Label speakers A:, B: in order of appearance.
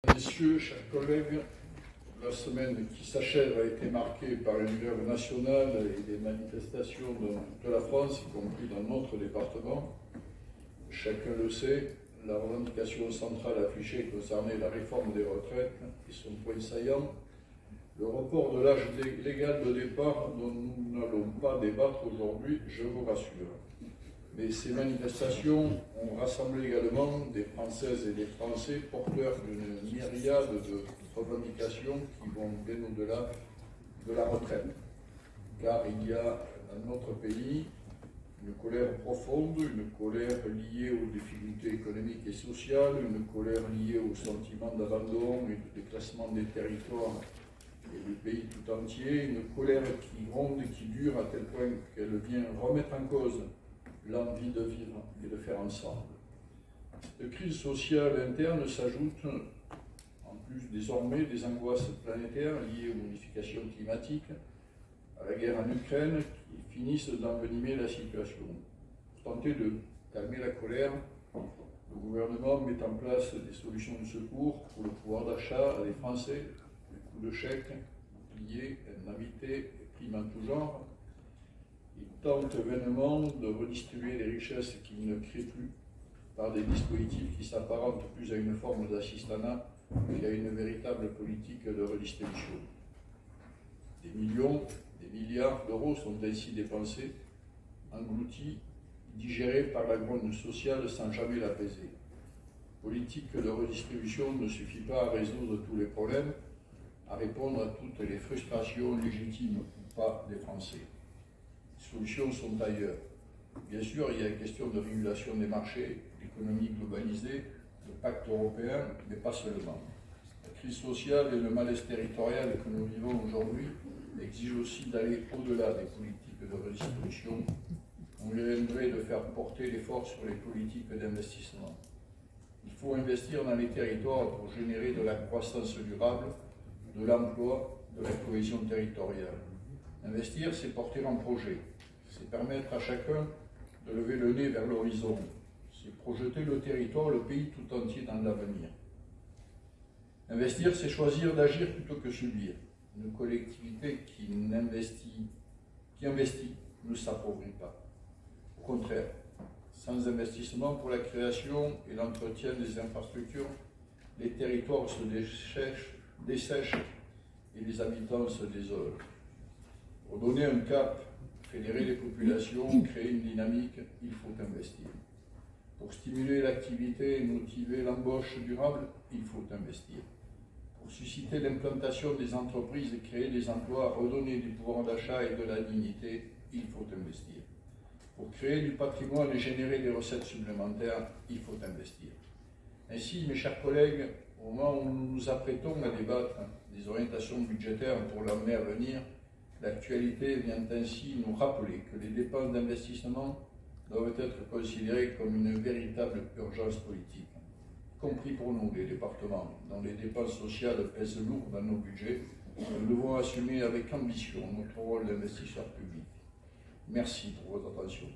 A: Messieurs, chers collègues, la semaine qui s'achève a été marquée par une grève nationale et des manifestations dans toute la France, y compris dans notre département. Chacun le sait, la revendication centrale affichée concernait la réforme des retraites et son point saillant, le report de l'âge légal de départ dont nous n'allons pas débattre aujourd'hui, je vous rassure. Mais ces manifestations ont rassemblé également des Françaises et des Français porteurs d'une myriade de revendications qui vont bien au-delà de la retraite. Car il y a dans notre pays une colère profonde, une colère liée aux difficultés économiques et sociales, une colère liée au sentiment d'abandon et de déclassement des territoires et du pays tout entier, une colère qui gronde et qui dure à tel point qu'elle vient remettre en cause l'envie de vivre et de faire ensemble. Cette crise sociale interne s'ajoute, en plus désormais, des angoisses planétaires liées aux modifications climatiques, à la guerre en Ukraine, qui finissent d'envenimer la situation. Pour tenter de calmer la colère, le gouvernement met en place des solutions de secours pour le pouvoir d'achat des Français, des coups de chèque, billets, indemnités, primes en tout genre. Il tente vainement de redistribuer les richesses qu'il ne crée plus par des dispositifs qui s'apparentent plus à une forme d'assistanat qu'à une véritable politique de redistribution. Des millions, des milliards d'euros sont ainsi dépensés, engloutis, digérés par la grogne sociale sans jamais l'apaiser. Politique de redistribution ne suffit pas à résoudre tous les problèmes, à répondre à toutes les frustrations légitimes ou pas des Français. Les solutions sont ailleurs. Bien sûr, il y a une question de régulation des marchés, l'économie globalisée, le pacte européen, mais pas seulement. La crise sociale et le malaise territorial que nous vivons aujourd'hui exigent aussi d'aller au-delà des politiques de redistribution. On viendrait de faire porter l'effort sur les politiques d'investissement. Il faut investir dans les territoires pour générer de la croissance durable, de l'emploi, de la cohésion territoriale. Investir, c'est porter un projet, c'est permettre à chacun de lever le nez vers l'horizon, c'est projeter le territoire, le pays tout entier dans l'avenir. Investir, c'est choisir d'agir plutôt que subir. Une collectivité qui investit ne s'appauvrit pas. Au contraire, sans investissement pour la création et l'entretien des infrastructures, les territoires se dessèchent et les habitants se désolent. Pour donner un cap, fédérer les populations, créer une dynamique, il faut investir. Pour stimuler l'activité et motiver l'embauche durable, il faut investir. Pour susciter l'implantation des entreprises et créer des emplois, redonner du pouvoir d'achat et de la dignité, il faut investir. Pour créer du patrimoine et générer des recettes supplémentaires, il faut investir. Ainsi, mes chers collègues, au moment où nous nous apprêtons à débattre des orientations budgétaires pour l'année à venir, l'actualité vient ainsi nous rappeler que les dépenses d'investissement doivent être considérées comme une véritable urgence politique, y compris pour nous, les départements, dont les dépenses sociales pèsent lourd dans nos budgets. Nous devons assumer avec ambition notre rôle d'investisseur public. Merci pour votre attention.